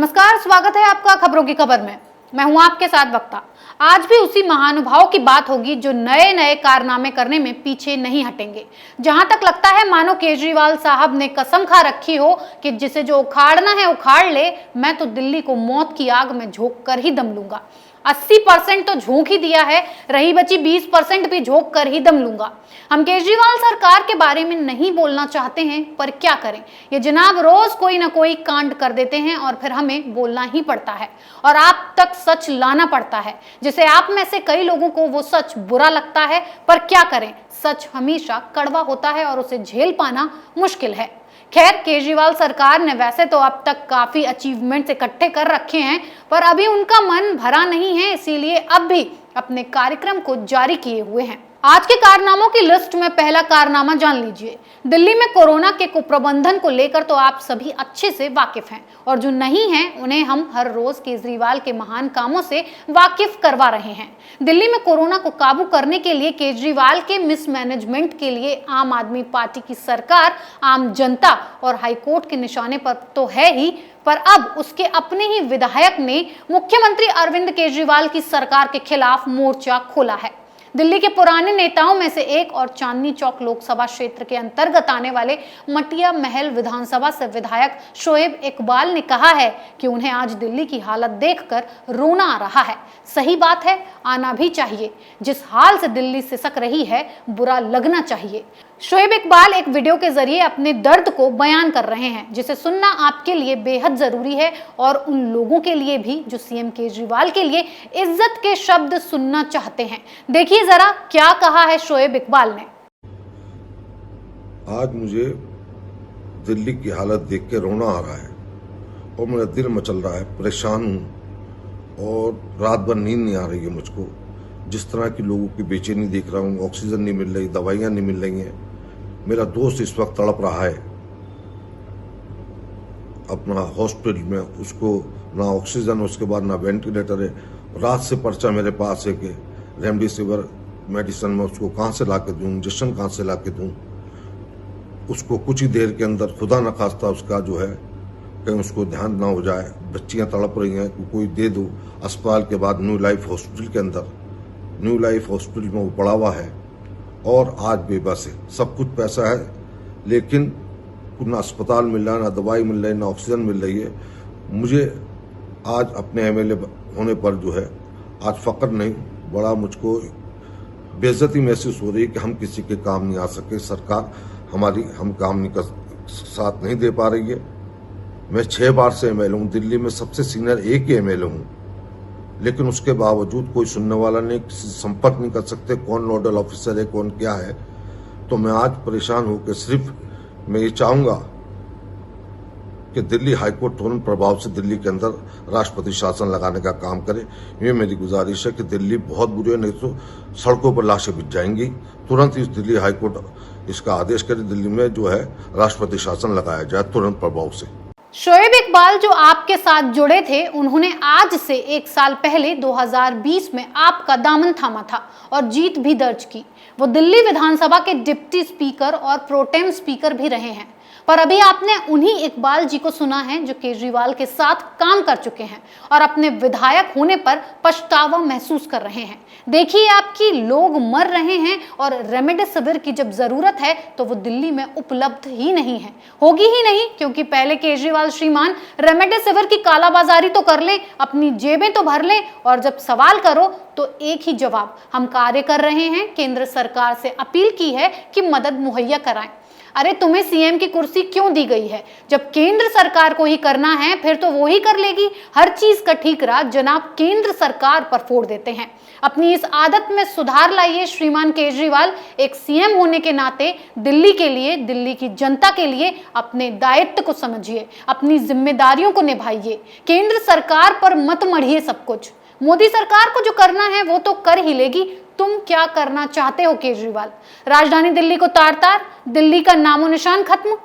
नमस्कार, स्वागत है आपका खबरों की खबर में। मैं हूं आपके साथ वक्ता। आज भी उसी महानुभाव की बात होगी जो नए नए कारनामे करने में पीछे नहीं हटेंगे। जहां तक लगता है मानो केजरीवाल साहब ने कसम खा रखी हो कि जिसे जो उखाड़ना है उखाड़ ले, मैं तो दिल्ली को मौत की आग में झोंक कर ही दम लूंगा। 80% तो झोंक ही दिया है, रही बची 20% भी झोंक कर ही दम लूंगा। हम केजरीवाल सरकार के बारे में नहीं बोलना चाहते हैं, पर क्या करें, ये जनाब रोज कोई ना कोई कांड कर देते हैं और फिर हमें बोलना ही पड़ता है और आप तक सच लाना पड़ता है। जिसे आप में से कई लोगों को वो सच बुरा लगता है, पर क्या करें, सच हमेशा कड़वा होता है और उसे झेल पाना मुश्किल है। खैर, केजरीवाल सरकार ने वैसे तो अब तक काफी अचीवमेंट्स इकट्ठे कर रखे हैं, पर अभी उनका मन भरा नहीं है, इसीलिए अब भी अपने कार्यक्रम को जारी किए हुए हैं। आज के कारनामों की लिस्ट में पहला कारनामा जान लीजिए। दिल्ली में कोरोना के कुप्रबंधन को लेकर तो आप सभी अच्छे से वाकिफ हैं और जो नहीं हैं उन्हें हम हर रोज केजरीवाल के महान कामों से वाकिफ करवा रहे हैं। दिल्ली में कोरोना को काबू करने के लिए केजरीवाल के मिसमैनेजमेंट के लिए आम आदमी पार्टी की सरकार आम जनता और हाईकोर्ट के निशाने पर तो है ही, पर अब उसके अपने ही विधायक ने मुख्यमंत्री अरविंद केजरीवाल की सरकार के खिलाफ मोर्चा खोला है। दिल्ली के पुराने नेताओं में से एक और चांदनी चौक लोकसभा क्षेत्र के अंतर्गत आने वाले मटिया महल विधानसभा से विधायक शोएब इकबाल ने कहा है कि उन्हें आज दिल्ली की हालत देखकर रोना आ रहा है। सही बात है, आना भी चाहिए। जिस हाल से दिल्ली सिसक रही है, बुरा लगना चाहिए। शोएब इकबाल एक वीडियो के जरिए अपने दर्द को बयान कर रहे हैं, जिसे सुनना आपके लिए बेहद जरूरी है और उन लोगों के लिए भी जो सीएम केजरीवाल के लिए इज्जत के शब्द सुनना चाहते हैं। देखिए जरा क्या कहा है शोएब इकबाल ने। आज मुझे दिल्ली की हालत देख के रोना आ रहा है और मेरा दिल मचल रहा है, परेशान हूँ और रात भर नींद नहीं आ रही है मुझको। जिस तरह की लोगों की बेचैनी देख रहा हूँ, ऑक्सीजन नहीं मिल रही, दवाइयाँ नहीं मिल रही हैं। मेरा दोस्त इस वक्त तड़प रहा है अपना हॉस्पिटल में, उसको ना ऑक्सीजन, उसके बाद ना वेंटिलेटर है। रात से पर्चा मेरे पास है कि रेमडेसिविर मेडिसिन में उसको कहाँ से ला के दूँ, इंजेक्शन कहाँ से ला के दूँ। उसको कुछ ही देर के अंदर खुदा न खास्ता उसका जो है कहीं उसको ध्यान ना हो जाए। बच्चियाँ तड़प रही हैं, कोई दे दो। अस्पताल के बाद न्यू लाइफ हॉस्पिटल के अंदर, न्यू लाइफ हॉस्पिटल में वो पड़ा हुआ है और आज बेबस है। सब कुछ पैसा है लेकिन ना अस्पताल मिल रहा है, ना दवाई मिल रही है, ना ऑक्सीजन मिल रही है। मुझे आज अपने एमएलए होने पर जो है आज फक्र नहीं, बड़ा मुझको बेइज्जती महसूस हो रही है कि हम किसी के काम नहीं आ सके। सरकार हमारी हम काम नहीं कर साथ नहीं दे पा रही है। मैं 6 बार से एमएलए हूँ, दिल्ली में सबसे सीनियर एक ही एमएलए हूँ, लेकिन उसके बावजूद कोई सुनने वाला नहीं, किसी संपर्क नहीं कर सकते। कौन नोडल ऑफिसर है, कौन क्या है। तो मैं आज परेशान हूं कि सिर्फ मैं ये चाहूंगा कि दिल्ली हाईकोर्ट तुरंत प्रभाव से दिल्ली के अंदर राष्ट्रपति शासन लगाने का काम करे। ये मेरी गुजारिश है कि दिल्ली बहुत बुरी है, नहीं तो सड़कों पर लाशें बिछ जाएंगी। तुरंत इस दिल्ली हाईकोर्ट इसका आदेश करे, दिल्ली में जो है राष्ट्रपति शासन लगाया जाए तुरंत प्रभाव से। शोएब इकबाल जो आपके साथ जुड़े थे, उन्होंने आज से 1 साल पहले 2020 में आपका दामन थामा था और जीत भी दर्ज की। वो दिल्ली विधानसभा के डिप्टी स्पीकर और प्रोटेम स्पीकर भी रहे हैं, पर अभी आपने उन्हीं इकबाल जी को सुना है जो केजरीवाल के साथ काम कर चुके हैं और अपने विधायक होने पर पछतावा महसूस कर रहे हैं। देखिए, आपकी लोग मर रहे हैं और रेमडेसिविर की जब जरूरत है तो वो दिल्ली में उपलब्ध ही नहीं है, होगी ही नहीं, क्योंकि पहले केजरीवाल श्रीमान रेमडेसिविर की कालाबाजारी तो कर ले, अपनी जेबें तो भर ले, और जब सवाल करो तो एक ही जवाब, हम कार्य कर रहे हैं, केंद्र सरकार से अपील की है कि मदद मुहैया कराएं। अरे तुम्हें सीएम की कुर्सी क्यों दी गई है? जब केंद्र सरकार को ही करना है फिर तो वो ही कर लेगी। हर चीज का ठीकरा जनाब केंद्र सरकार पर फोड़ देते हैं। अपनी इस आदत में सुधार लाइए श्रीमान केजरीवाल। एक सीएम होने के नाते दिल्ली के लिए, दिल्ली की जनता के लिए अपने दायित्व को समझिए, अपनी जिम्मेदारियों को निभाइए। केंद्र सरकार पर मत मढ़िए सब कुछ। मोदी सरकार को जो करना है वो तो कर ही लेगी। तुम क्या करना चाहते हो केजरीवाल? राजधानी दिल्ली को तार-तार, दिल्ली का नामो निशान खत्म।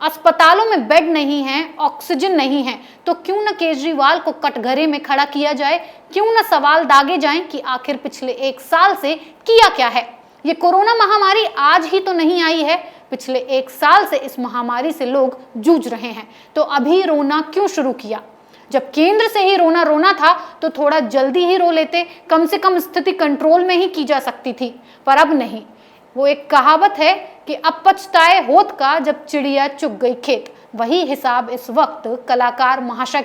अस्पतालों में बेड नहीं है, ऑक्सीजन नहीं है, तो क्यों न केजरीवाल को कटघरे में खड़ा किया जाए? क्यों न सवाल दागे जाएं कि आखिर पिछले 1 साल से किया क्या है? ये कोरोना महामारी आज ही तो नहीं आई है, पिछले 1 साल से इस महामारी से लोग जूझ रहे हैं, तो अभी रोना क्यों शुरू किया? जब केंद्र से ही रोना रोना था तो थोड़ा जल्दी ही रो लेते, कम से कम स्थिति कंट्रोल में ही की जा सकती थी, पर अब नहीं। वो एक कहावत है कि अब पछताए होत का जब चिड़िया चुग गई खेत। वही हिसाब इस वक्त कलाकार महाशय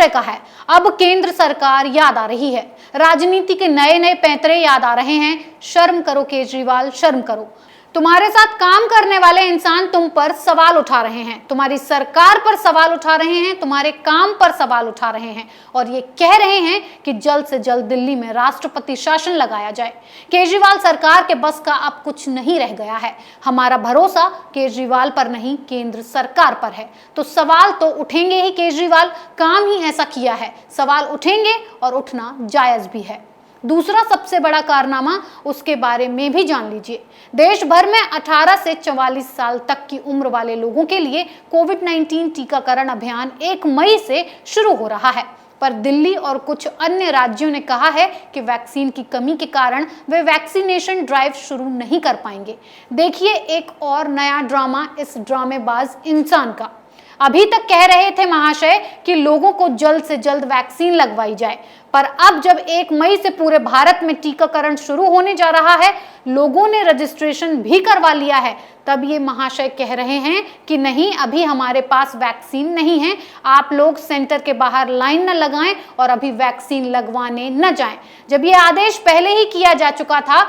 का है। अब केंद्र सरकार याद आ रही है, राजनीति के नए नए पैंतरे याद आ रहे हैं। शर्म करो केजरीवाल, शर्म करो। तुम्हारे साथ काम करने वाले इंसान तुम पर सवाल उठा रहे हैं, तुम्हारी सरकार पर सवाल उठा रहे हैं, तुम्हारे काम पर सवाल उठा रहे हैं और ये कह रहे हैं कि जल्द से जल्द दिल्ली में राष्ट्रपति शासन लगाया जाए। केजरीवाल सरकार के बस का अब कुछ नहीं रह गया है। हमारा भरोसा केजरीवाल पर नहीं, केंद्र सरकार पर है। तो सवाल तो उठेंगे ही, केजरीवाल काम ही ऐसा किया है, सवाल उठेंगे और उठना जायज भी है। दूसरा सबसे बड़ा कारनामा, उसके बारे में भी जान लीजिए। देश भर में 18 से 44 साल तक की उम्र वाले लोगों के लिए कोविड-19 टीकाकरण अभियान 1 मई से शुरू हो रहा है, पर दिल्ली और कुछ अन्य राज्यों ने कहा है कि वैक्सीन की कमी के कारण वे वैक्सीनेशन ड्राइव शुरू नहीं कर पाएंगे। देखिए एक और नया ड्रामा इस ड्रामेबाज इंसान का। अभी तक कह रहे थे महाशय कि लोगों को जल्द से जल्द वैक्सीन लगवाई जाए, पर अब जब 1 मई से पूरे भारत में टीकाकरण शुरू होने जा रहा है, लोगों ने रजिस्ट्रेशन भी करवा लिया है, तब ये महाशय कह रहे हैं कि नहीं, अभी हमारे पास वैक्सीन नहीं है, आप लोग सेंटर के बाहर लाइन न लगाएं और अभी वैक्सीन लगवाने न जाएं। जब ये आदेश पहले ही किया जा चुका था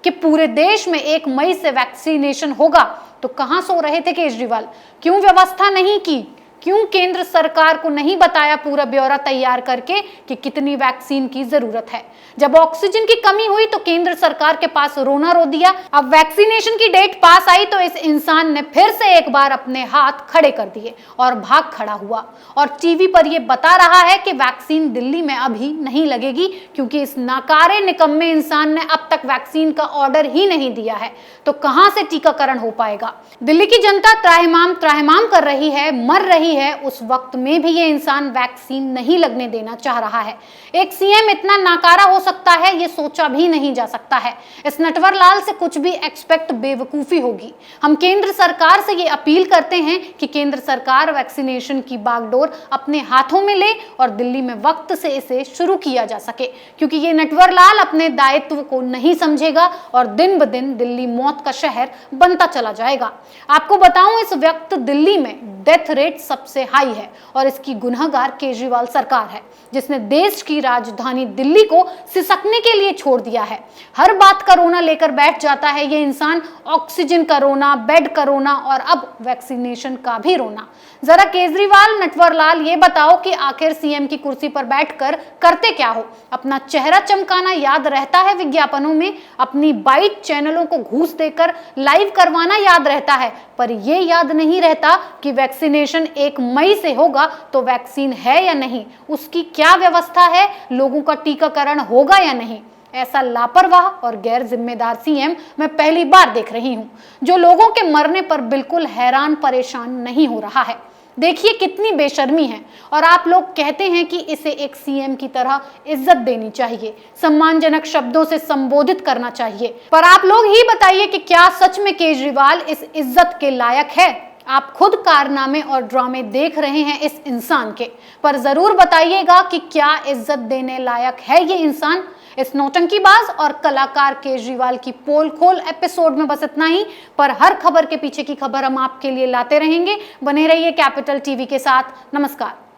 कि पूरे देश में 1 मई से वैक्सीनेशन होगा, तो कहां सो रहे थे केजरीवाल? क्यों व्यवस्था नहीं की? क्यों केंद्र सरकार को नहीं बताया पूरा ब्यौरा तैयार करके कि कितनी वैक्सीन की जरूरत है? जब ऑक्सीजन की कमी हुई तो केंद्र सरकार के पास रोना रो दिया। अब वैक्सीनेशन की डेट पास आई तो इस इंसान ने फिर से एक बार अपने हाथ खड़े कर दिए और भाग खड़ा हुआ और टीवी पर यह बता रहा है कि वैक्सीन दिल्ली में अभी नहीं लगेगी, क्योंकि इस नाकारे निकम्मे इंसान ने अब तक वैक्सीन का ऑर्डर ही नहीं दिया है। तो कहां से टीकाकरण हो पाएगा? दिल्ली की जनता त्राहिमाम कर रही है, मर रही है, उस वक्त में भी ये इंसान वैक्सीन नहीं लगने देना चाह रहा है। एक सीएम इतना नाकारा हो सकता है, ये सोचा भी नहीं जा सकता है। इस नटवर लाल से कुछ भी एक्सपेक्ट बेवकूफी होगी। हम केंद्र सरकार से ये अपील करते हैं कि केंद्र सरकार वैक्सीनेशन की बागडोर अपने हाथों में ले और दिल्ली में वक्त से इसे शुरू किया जा सके, क्योंकि ये नटवर लाल अपने दायित्व को नहीं समझेगा और दिन ब दिन दिल्ली मौत का शहर बनता चला जाएगा। आपको बताऊं, इस वक्त दिल्ली में डेथ रेट सबसे हाई है और इसकी गुनहगार केजरीवाल सरकार है, जिसने देश की राजधानी दिल्ली को सिसकने के लिए छोड़ दिया है। हर बात का रोना लेकर बैठ जाता है ये इंसान, ऑक्सीजन का रोना, बेड का रोना और अब वैक्सीनेशन का भी रोना। जरा केजरीवाल, नटवर लाल, ये बताओ कि आखिर सीएम की कुर्सी पर बैठकर करते क्या हो? अपना चेहरा चमकाना याद रहता है विज्ञापनों में, अपनी बाइट चैनलों को घूस देकर लाइव करवाना याद रहता है, पर यह याद नहीं रहता कि वैक्सीनेशन 1 मई से होगा तो वैक्सीन है या नहीं, उसकी क्या व्यवस्था है, लोगों का टीकाकरण होगा या नहीं। ऐसा लापरवाह और गैर जिम्मेदार सीएम मैं पहली बार देख रही हूं, जो लोगों के मरने पर बिल्कुल हैरान परेशान नहीं हो रहा है। देखिए कितनी बेशर्मी है। और आप लोग कहते हैं कि इसे एक सीएम की तरह इज्जत देनी चाहिए, सम्मानजनक शब्दों से संबोधित करना चाहिए, पर आप लोग ही बताइए कि क्या सच में केजरीवाल इस इज्जत के लायक है? आप खुद कारनामे और ड्रामे देख रहे हैं इस इंसान के, पर जरूर बताइएगा कि क्या इज्जत देने लायक है ये इंसान। इस नौटंकीबाज और कलाकार केजरीवाल की पोल खोल एपिसोड में बस इतना ही, पर हर खबर के पीछे की खबर हम आपके लिए लाते रहेंगे। बने रहिए कैपिटल टीवी के साथ। नमस्कार।